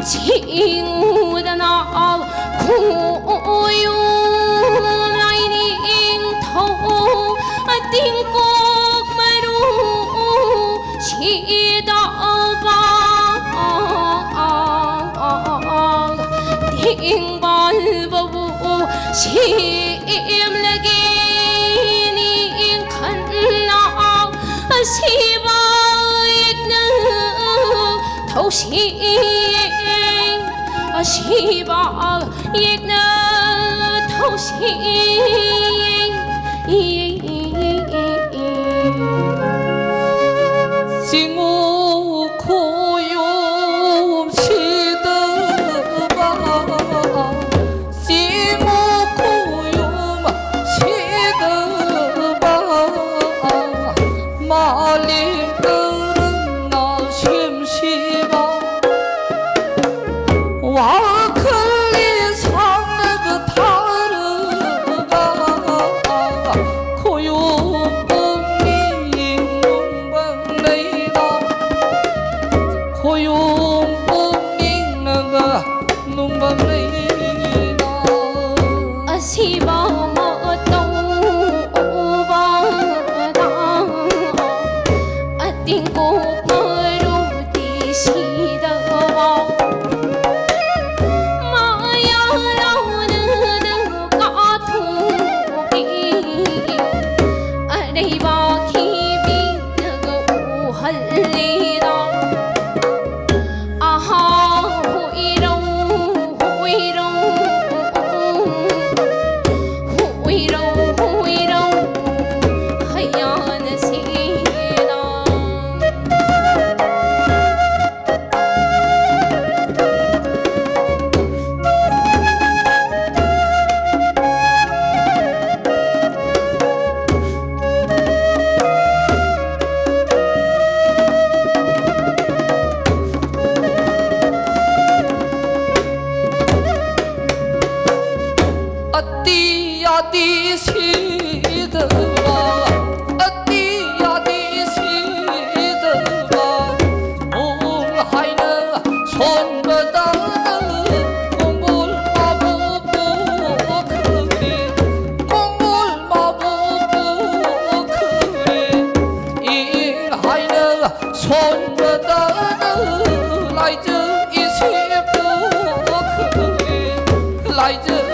징우다나 고요마이닝 더 띵꼭 마루 시다바 띵발버부 심레기닝 칸나 시바익는 도시 시바 익나 도시 징우 고요 시드바 징우 고요 시드바 말린 끓은 나 심시바 와 클리 상그 타르가 고요 봄이 농방내다 고요 봄이 나가 농방내다 시바 뭐또 오바다 띵꼭 마루 디시다바 어디야디 시드바 어디야디 시드바 옹하이는 손바다는 공골 마부부 그리 공골 마부부 그리 잉하이는 손바다는 라이즈 이시부 그리 라이즈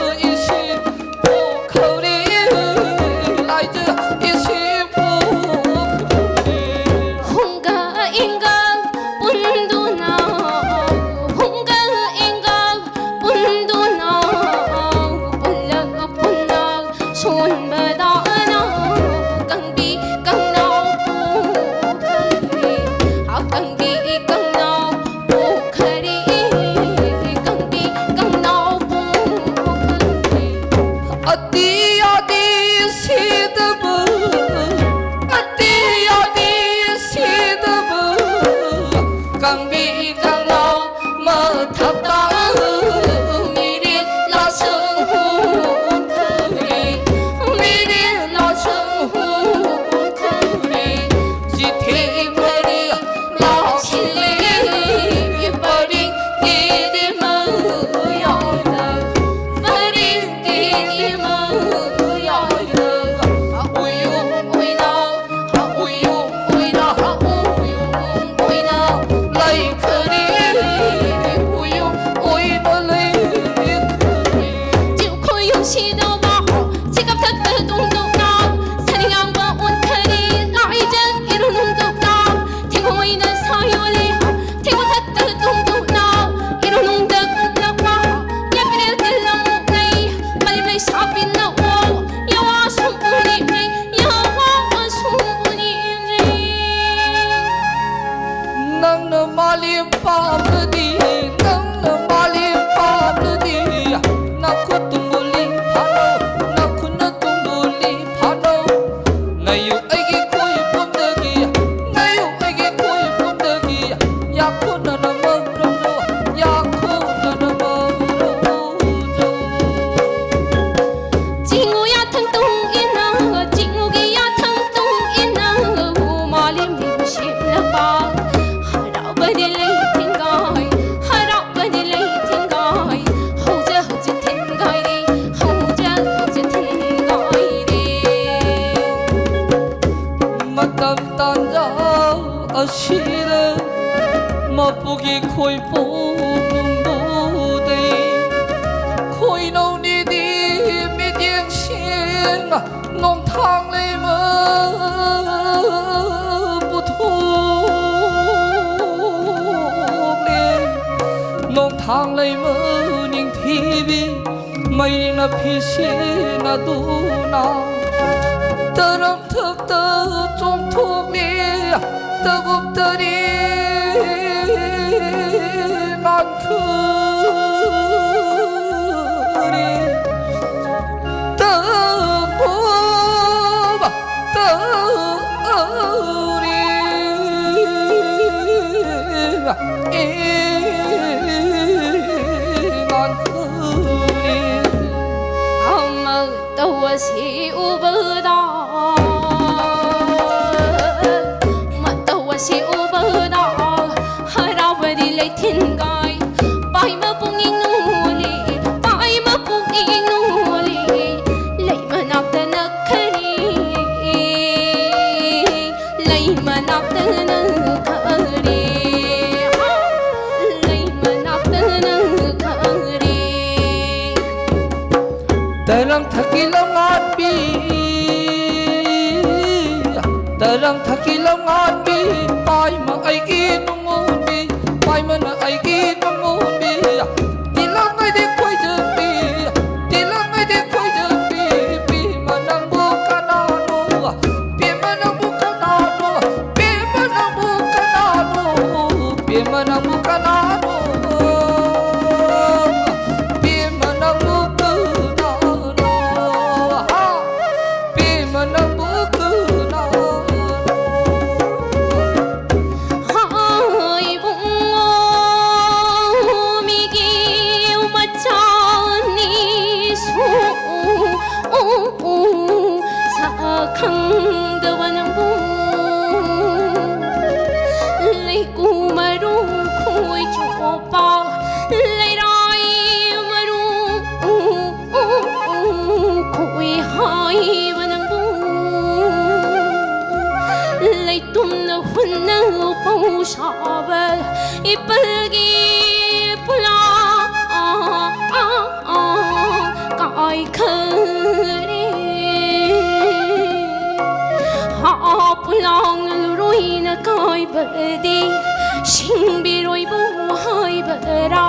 강비 강로 못했다 미리 나승 그리 미리 나승 그리 지팅머리 나실리 버린 끼들 무여다 버린 끼들 무여다 우유 우이나 우유 우이나 우유 우이나 그리 우유 오이벌레 지우코용 시도바 지갑탁다 동동나 사냥양바 온타리 라이젠 이루농동나 태고이는 사요리 태고탁다 동동나 이루농 phụ mù đây khôi nâu đi đi mi điên xiên nông thang lấy mơ bù thu lên nông thang lấy mơ nhìn thi vi mày na phi xe na du na tơ râm thức tơ trong thuốc đi tơ gục tơ đi ngàn khứ đi tơ bố bà tơ đi ngàn khứ đi 엄마 또 시우보다 시우보다 할아버지 레틴가이 바이마 뿡잉 누리 바이마 뿡잉 누리 레이만 앞다나 카리 레이만 앞다나 카리 레이만 앞다나 카리 다랑 타길랑 안비 다랑 타길랑 안비 바이마 아이기 농오비 바이마나 아이기 농오비 딜랑 아이디 코이즈비 딜랑 아이디 코이즈비 비마낭 부카나노 비마낭 부카나노 비마낭 부카나노 비마낭 부카나노 비마낭 부카나노 비마낭 부카나노 강더와는 부 레이고 마루 코이 줘봐 레이라이 마루 코이 하이와는 부 레이 뚱나 혼나 보샤바 이쁘기 불라 까이 크리 pulang luroi na kai badi sing biroi bu hai bara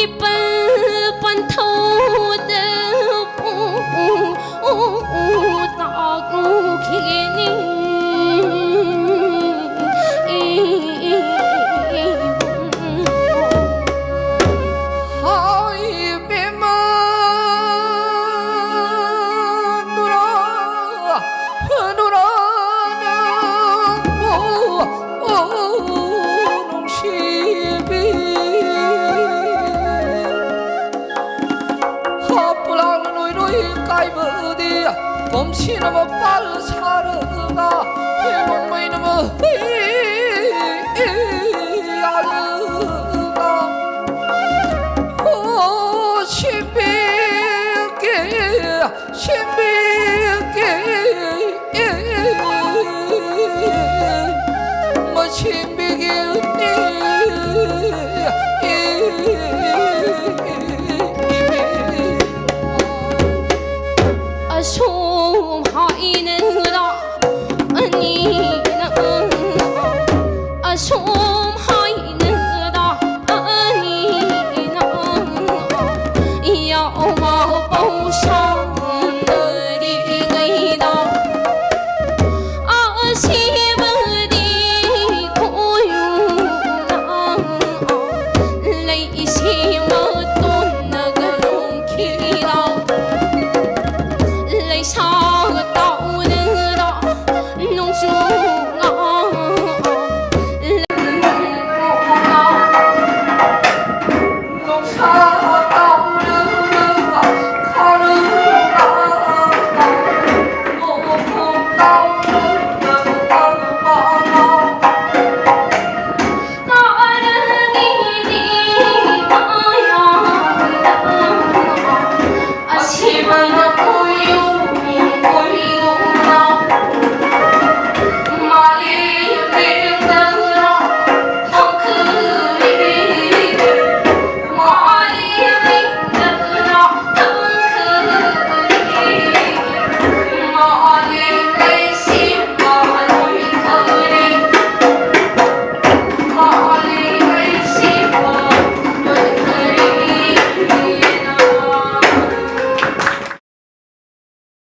ipan pan thau de ta ku khini 곰치나마 빨리 살아가 이놈의 이놈의 야르가 오 신비게 뭐 신비게 좀 하이는라 아니나 좀 하이는라 아니나 야마 보상 너리가이다 아시버디 고유나 레이시모